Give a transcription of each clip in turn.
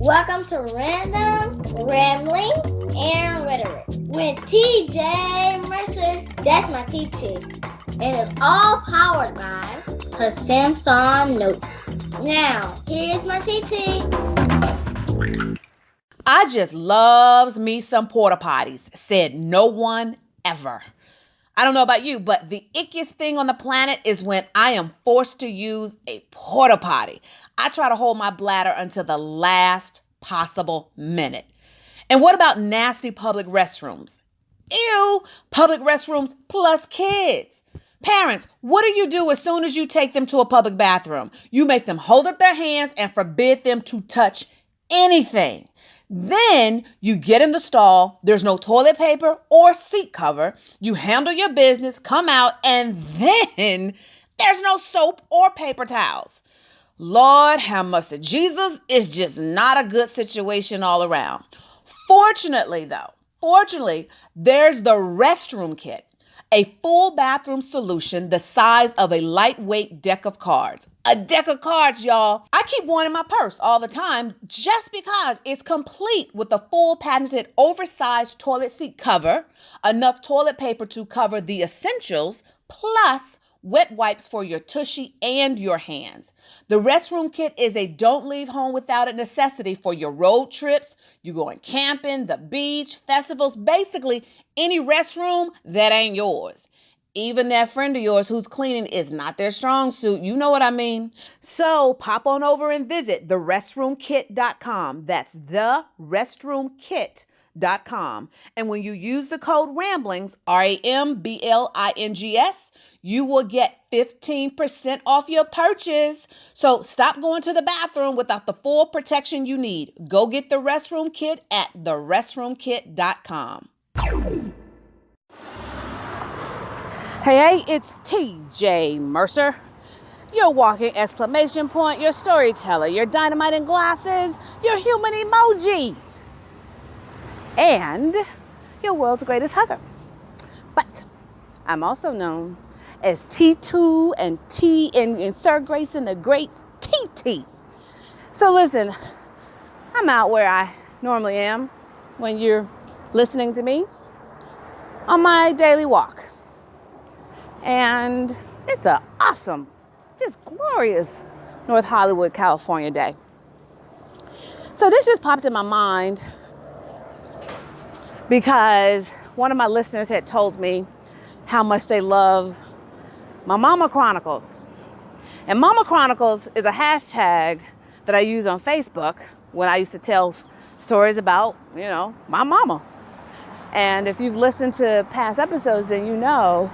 Welcome to Random, Rambling, and Rhetoric with TJ Mercer. That's my TT. And it's all powered by her Samsung Notes. Now, here's my TT. I just loves me some porta potties, said no one ever. I don't know about you, but the ickiest thing on the planet is when I am forced to use a porta potty. I try to hold my bladder until the last possible minute. And what about nasty public restrooms? Ew, public restrooms plus kids. Parents, what do you do as soon as you take them to a public bathroom? You make them hold up their hands and forbid them to touch anything. Then you get in the stall, there's no toilet paper or seat cover, you handle your business, come out, and then there's no soap or paper towels. Lord have mercy. Jesus is just not a good situation all around. Fortunately, there's the restroom kit, a full bathroom solution the size of a lightweight deck of cards. A deck of cards, y'all. I keep one in my purse all the time just because it's complete with a full patented oversized toilet seat cover, enough toilet paper to cover the essentials, plus wet wipes for your tushy and your hands. The restroom kit is a don't leave home without it necessity for your road trips, you going camping, the beach, festivals, basically any restroom that ain't yours. Even that friend of yours who's cleaning is not their strong suit. You know what I mean? So pop on over and visit therestroomkit.com. That's therestroomkit.com. And when you use the code RAMBLINGS, RAMBLINGS, you will get 15% off your purchase. So stop going to the bathroom without the full protection you need. Go get the restroom kit at therestroomkit.com. Hey, it's TJ Mercer, your walking exclamation point, your storyteller, your dynamite in glasses, your human emoji, and your world's greatest hugger. But I'm also known as T2 and T and Sir Grayson the Great TT. So listen, I'm out where I normally am when you're listening to me on my daily walk. And it's an awesome, just glorious North Hollywood, California day. So this just popped in my mind because one of my listeners had told me how much they love my Mama Chronicles. And Mama Chronicles is a hashtag that I use on Facebook when I used to tell stories about, my mama. And if you've listened to past episodes, then you know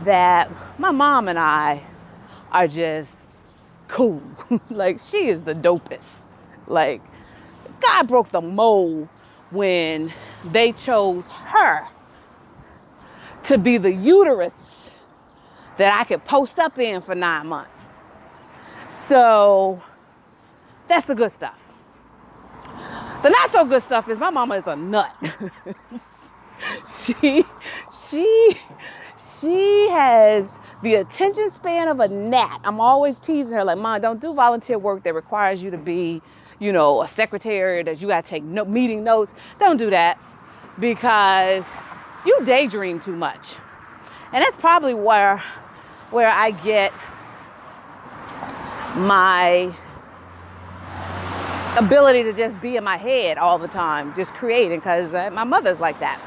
that my mom and I are just cool. Like, she is the dopest. Like, God broke the mold when they chose her to be the uterus that I could post up in for 9 months. So that's the good stuff. The not so good stuff is my mama is a nut. She has the attention span of a gnat. I'm always teasing her, like, Mom, don't do volunteer work that requires you to be, a secretary, that you got to take meeting notes. Don't do that because you daydream too much. And that's probably where I get my ability to just be in my head all the time, just creating, because my mother's like that.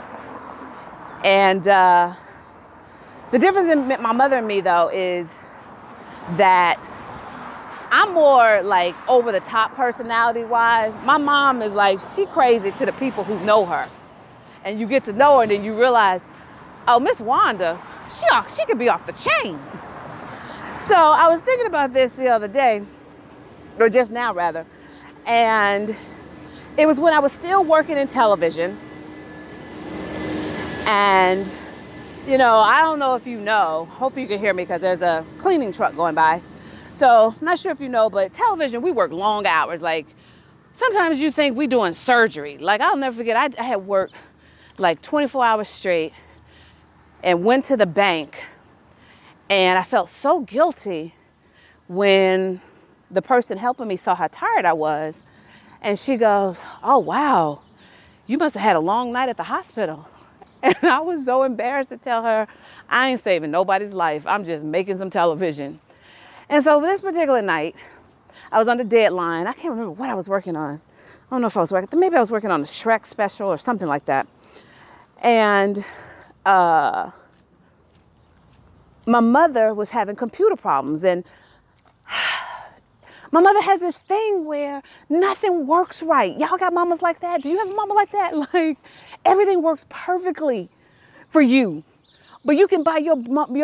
And the difference in my mother and me, though, is that I'm more like over the top personality-wise. My mom is like, she crazy to the people who know her. And you get to know her and then you realize, oh, Miss Wanda, she could be off the chain. So I was thinking about this the other day, or just now rather, and it was when I was still working in television. And I don't know if you know, hopefully you can hear me because there's a cleaning truck going by. So I'm not sure if you know, but television, we work long hours. Like, sometimes you think we doing surgery. Like, I'll never forget, I had worked like 24 hours straight and went to the bank. And I felt so guilty when the person helping me saw how tired I was. And she goes, oh, wow, you must have had a long night at the hospital. And I was so embarrassed to tell her, I ain't saving nobody's life. I'm just making some television. And so this particular night, I was on the deadline. I can't remember what I was working on. I don't know if I was working, maybe I was working on a Shrek special or something like that. And my mother was having computer problems. And my mother has this thing where nothing works right. Y'all got mamas like that? Do you have a mama like that? Like everything works perfectly for you, but you can buy your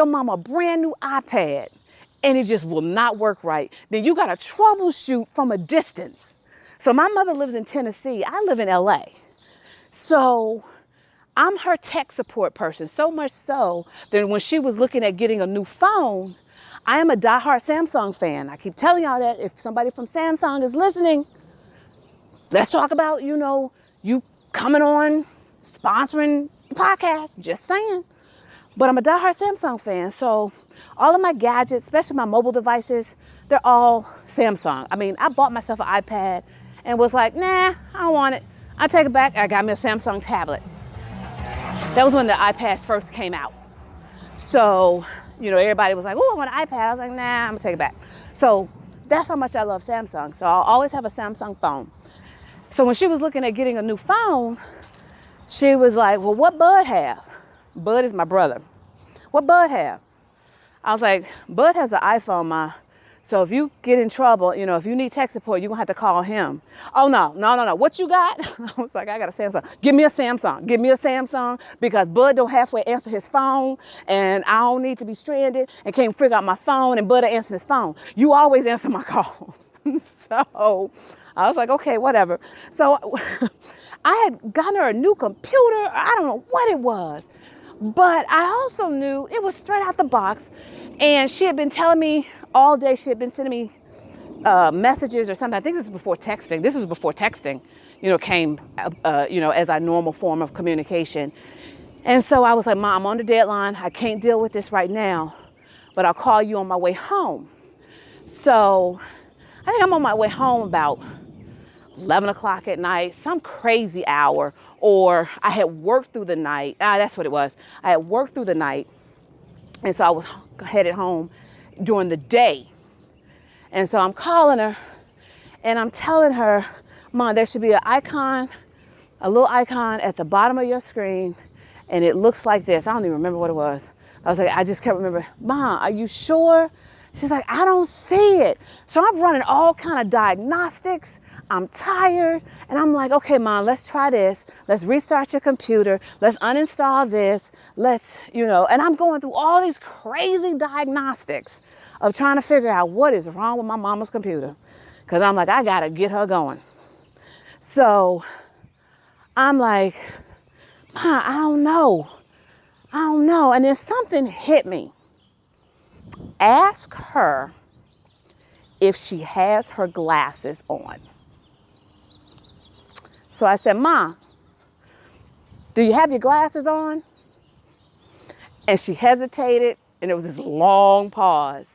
mama a brand new iPad and it just will not work right. Then you got to troubleshoot from a distance. So my mother lives in Tennessee. I live in LA. So I'm her tech support person, so much so that when she was looking at getting a new phone, I am a diehard Samsung fan. I keep telling y'all that if somebody from Samsung is listening, let's talk about, you coming on, sponsoring the podcast, just saying. But I'm a diehard Samsung fan. So all of my gadgets, especially my mobile devices, they're all Samsung. I mean, I bought myself an iPad and was like, nah, I don't want it. I take it back. I got me a Samsung tablet. That was when the iPads first came out. So, everybody was like, oh, I want an iPad. I was like, nah, I'm gonna take it back. So that's how much I love Samsung. So I'll always have a Samsung phone. So when she was looking at getting a new phone, she was like, well, what Bud have? Bud is my brother. What Bud have? I was like, Bud has an iPhone, Ma. So if you get in trouble, if you need tech support, you're going to have to call him. Oh, no. What you got? I was like, I got a Samsung. Give me a Samsung because Bud don't halfway answer his phone and I don't need to be stranded and can't figure out my phone and Bud will answer his phone. You always answer my calls. So I was like, okay, whatever. So I had gotten her a new computer. I don't know what it was, but I also knew it was straight out the box. And she had been telling me all day, she had been sending me messages or something. I think this was before texting. This was before texting, came, as our normal form of communication. And so I was like, Mom, I'm on the deadline. I can't deal with this right now, but I'll call you on my way home. So I think I'm on my way home about 11 o'clock at night, some crazy hour, or I had worked through the night. That's what it was. I had worked through the night. And so I was headed home during the day. And so I'm calling her and I'm telling her, Mom, there should be a little icon at the bottom of your screen. And it looks like this. I don't even remember what it was. I was like, I just can't remember. Mom, are you sure? She's like, I don't see it. So I'm running all kind of diagnostics. I'm tired. And I'm like, okay, Mom, let's try this. Let's restart your computer. Let's uninstall this. And I'm going through all these crazy diagnostics of trying to figure out what is wrong with my mama's computer. Because I'm like, I got to get her going. So I'm like, Mom, I don't know. And then something hit me. Ask her if she has her glasses on. So I said, Mom, do you have your glasses on? And she hesitated, and there was this long pause.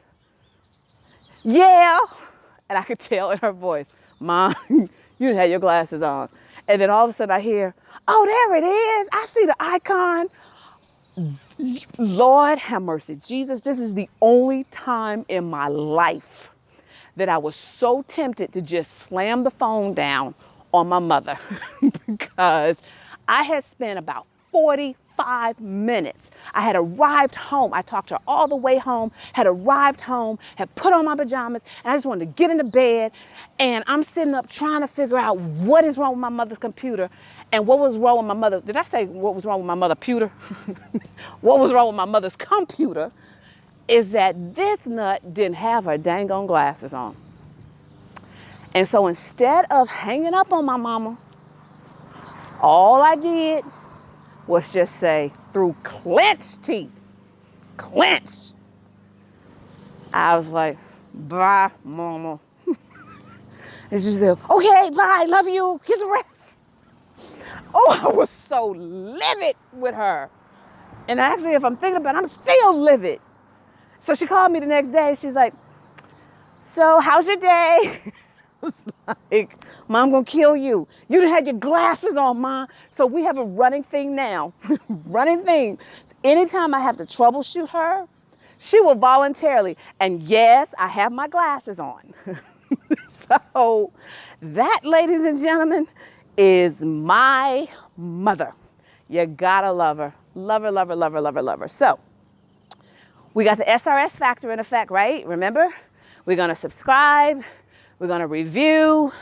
Yeah. And I could tell in her voice, Mom, you didn't have your glasses on. And then all of a sudden I hear, oh, there it is. I see the icon. Lord have mercy. Jesus, this is the only time in my life that I was so tempted to just slam the phone down on my mother because I had spent about 45 minutes. I had arrived home. I talked to her all the way home, had arrived home, had put on my pajamas, and I just wanted to get into bed. And I'm sitting up trying to figure out what is wrong with my mother's computer and what was wrong with my mother's. Did I say what was wrong with my mother's pewter? What was wrong with my mother's computer is that this nut didn't have her dang on glasses on. And so instead of hanging up on my mama, all I did was just say, through clenched teeth, I was like, bye, mama. And she said, okay, bye, love you, kiss and rest. Oh, I was so livid with her. And actually, if I'm thinking about it, I'm still livid. So she called me the next day. She's like, so how's your day? I was like, like, Mom gonna kill you. You done had your glasses on, Mom. So we have a running thing now. Running thing. Anytime I have to troubleshoot her, she will voluntarily. And yes, I have my glasses on. So that, ladies and gentlemen, is my mother. You gotta love her. Love her, love her, love her, love her, love her. So we got the SRS factor in effect, right? Remember? We're gonna subscribe, we're gonna review,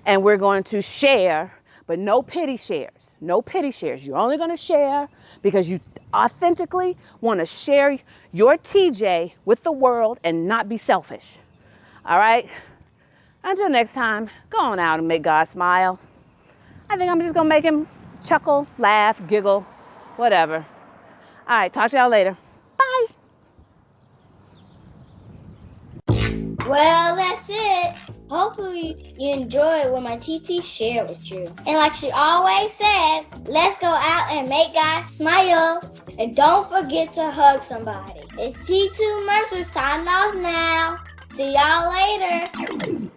and we're going to share, but no pity shares. No pity shares. You're only gonna share because you authentically wanna share your TJ with the world and not be selfish. All right? Until next time, go on out and make God smile. I think I'm just gonna make him chuckle, laugh, giggle, whatever. All right, talk to y'all later. Bye. Well, that's it. Hopefully you enjoyed what my TT shared with you. And like she always says, let's go out and make God smile. And don't forget to hug somebody. It's T2 Mercer signing off now. See y'all later.